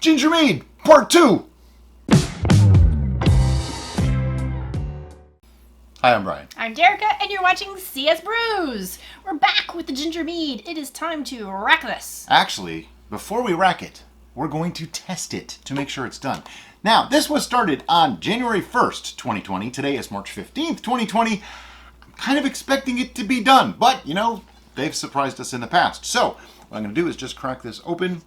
Ginger Mead, Part 2. Hi, I'm Brian. I'm Derica, and you're watching CS Brews. We're back with the Ginger Mead. It is time to rack this. Actually, before we rack it, we're going to test it to make sure it's done. Now, this was started on January 1st, 2020. Today is March 15th, 2020. I'm kind of expecting it to be done, but, you know, they've surprised us in the past. So, what I'm going to do is just crack this open.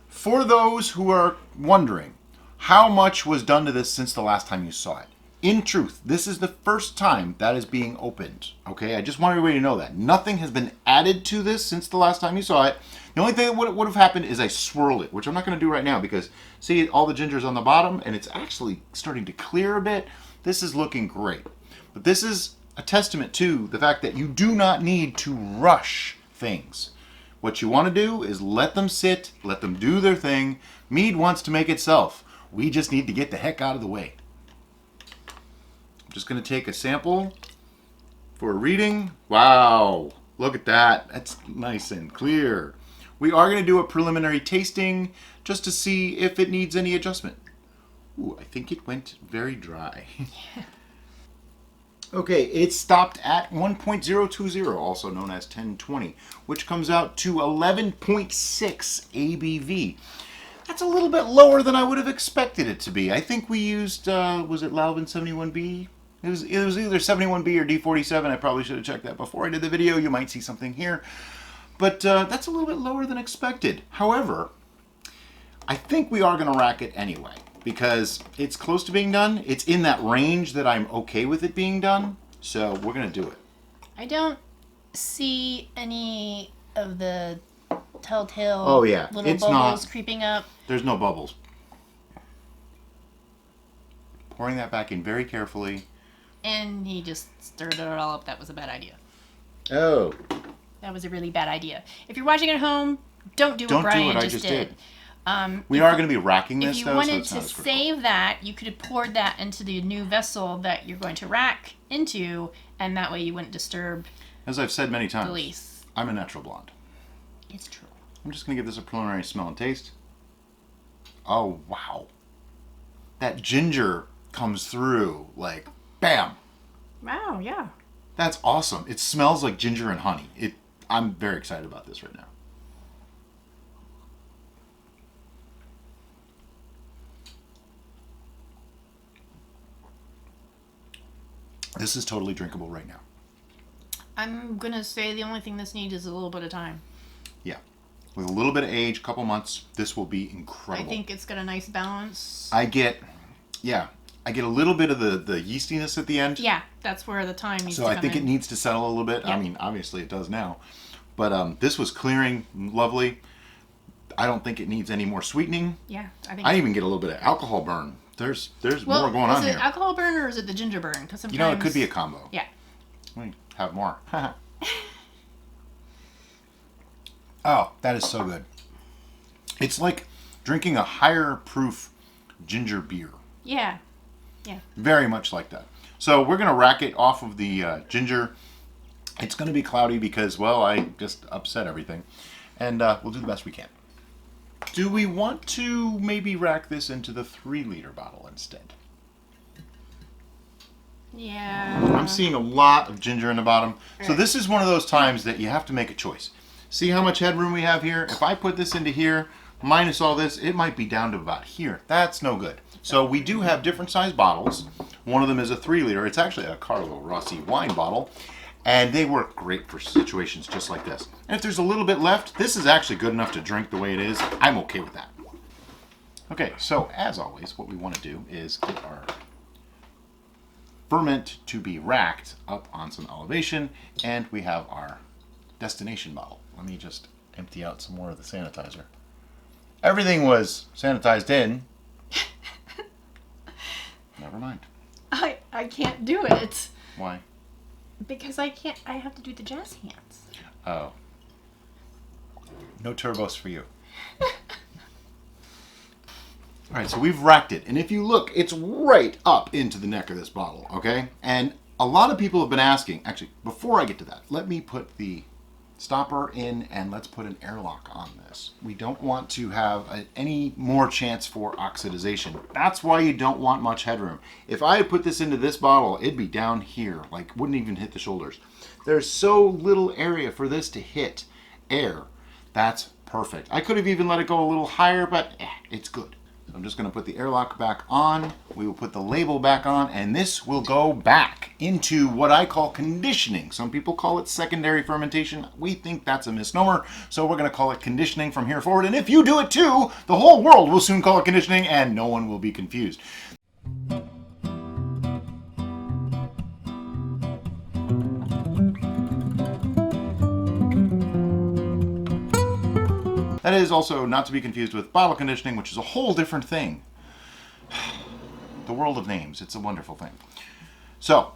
For those who are wondering, how much was done to this since the last time you saw it? In truth, this is the first time that is being opened. Okay, I just want everybody to know that. Nothing has been added to this since the last time you saw it. The only thing that would have happened is I swirl it, which I'm not going to do right now because, see, all the ginger's on the bottom and it's actually starting to clear a bit. This is looking great. But this is a testament to the fact that you do not need to rush things. What you want to do is let them sit, let them do their thing. Mead wants to make itself. We just need to get the heck out of the way. I'm just going to take a sample for a reading. Wow, look at that. That's nice and clear. We are going to do a preliminary tasting just to see if it needs any adjustment. Ooh, I think it went very dry. Okay, it stopped at 1.020, also known as 1020, which comes out to 11.6 ABV. That's a little bit lower than I would have expected it to be. I think we used, was it Lalvin 71B? It was either 71B or D47. I probably should have checked that before I did the video. You might see something here. But that's a little bit lower than expected. However, I think we are going to rack it anyway, because it's close to being done. It's in that range that I'm okay with it being done. So we're going to do it. I don't see any of the telltale little bubbles creeping up. There's no bubbles. Pouring that back in very carefully. And he just stirred it all up. That was a bad idea. Oh. That was a really bad idea. If you're watching at home, don't do what Brian just did. We are going to be racking this, if you though, wanted so to it's not save that, you could have poured that into the new vessel that you're going to rack into, and that way you wouldn't disturb. As I've said many times, release. I'm a natural blonde. It's true. I'm just going to give this a preliminary smell and taste. Oh, wow. That ginger comes through like, bam. Wow, yeah. That's awesome. It smells like ginger and honey. I'm very excited about this right now. This is totally drinkable right now. I'm going to say the only thing this needs is a little bit of time. Yeah. With a little bit of age, a couple months, this will be incredible. I think it's got a nice balance. I get a little bit of the yeastiness at the end. Yeah, that's where the time needs to come in. So I think it needs to settle a little bit. Yep. I mean, obviously it does now. But this was clearing lovely. I don't think it needs any more sweetening. Yeah, I even get a little bit of alcohol burn. There's more going on here. Is it alcohol burn or is it the ginger burn? Because sometimes, you know, it could be a combo. Yeah. Let me have more. Oh, that is so good. It's like drinking a higher proof ginger beer. Yeah. Yeah. Very much like that. So we're going to rack it off of the ginger. It's going to be cloudy because, well, I just upset everything. And we'll do the best we can. Do we want to maybe rack this into the 3-liter bottle instead? Yeah. I'm seeing a lot of ginger in the bottom. So this is one of those times that you have to make a choice. See how much headroom we have here? If I put this into here, minus all this, it might be down to about here. That's no good. So we do have different size bottles. One of them is a 3-liter. It's actually a Carlo Rossi wine bottle. And they work great for situations just like this. And if there's a little bit left, this is actually good enough to drink the way it is. I'm okay with that. Okay, so as always, what we want to do is get our ferment to be racked up on some elevation. And we have our destination bottle. Let me just empty out some more of the sanitizer. Everything was sanitized in. Never mind. I can't do it. Why? Because I can't. I have to do the jazz hands. Oh. No turbos for you. Alright, so we've racked it. And if you look, it's right up into the neck of this bottle, okay? And a lot of people have been asking, actually, before I get to that, let me put the stopper in, and let's put an airlock on this. We don't want to have any more chance for oxidization. That's why you don't want much headroom. If I had put this into this bottle, it'd be down here, like wouldn't even hit the shoulders. There's so little area for this to hit air. That's perfect. I could have even let it go a little higher, but it's good. So I'm just going to put the airlock back on. We will put the label back on, and this will go back into what I call conditioning. Some people call it secondary fermentation. We think that's a misnomer, so we're going to call it conditioning from here forward. And if you do it too, the whole world will soon call it conditioning, and no one will be confused. That is also not to be confused with bottle conditioning, which is a whole different thing. The world of names, it's a wonderful thing. So,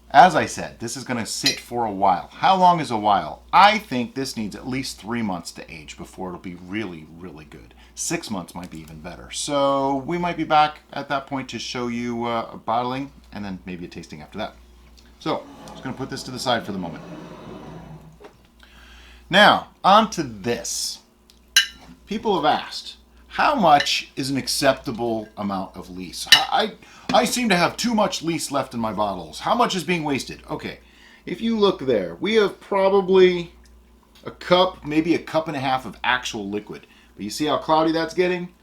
as I said, this is going to sit for a while. How long is a while? I think this needs at least 3 months to age before it'll be really, really good. 6 months might be even better. So we might be back at that point to show you a bottling and then maybe a tasting after that. So, I'm just going to put this to the side for the moment. Now, on to this. People have asked, how much is an acceptable amount of lees? I seem to have too much lees left in my bottles. How much is being wasted? Okay, if you look there, we have probably a cup, maybe a cup and a half of actual liquid. But you see how cloudy that's getting?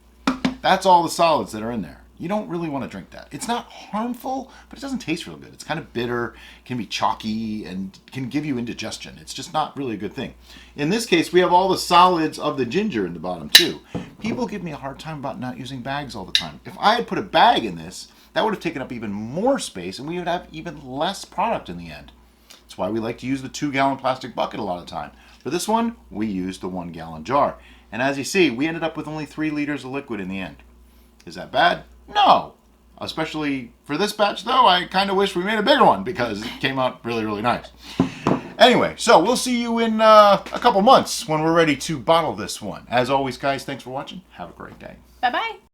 That's all the solids that are in there. You don't really want to drink that. It's not harmful, but it doesn't taste real good. It's kind of bitter, can be chalky, and can give you indigestion. It's just not really a good thing. In this case, we have all the solids of the ginger in the bottom too. People give me a hard time about not using bags all the time. If I had put a bag in this, that would have taken up even more space, and we would have even less product in the end. That's why we like to use the 2-gallon plastic bucket a lot of the time. For this one, we used the 1-gallon jar. And as you see, we ended up with only 3 liters of liquid in the end. Is that bad? No. Especially for this batch, though, I kind of wish we made a bigger one because it came out really, really nice. Anyway, so we'll see you in a couple months when we're ready to bottle this one. As always, guys, thanks for watching. Have a great day. Bye-bye.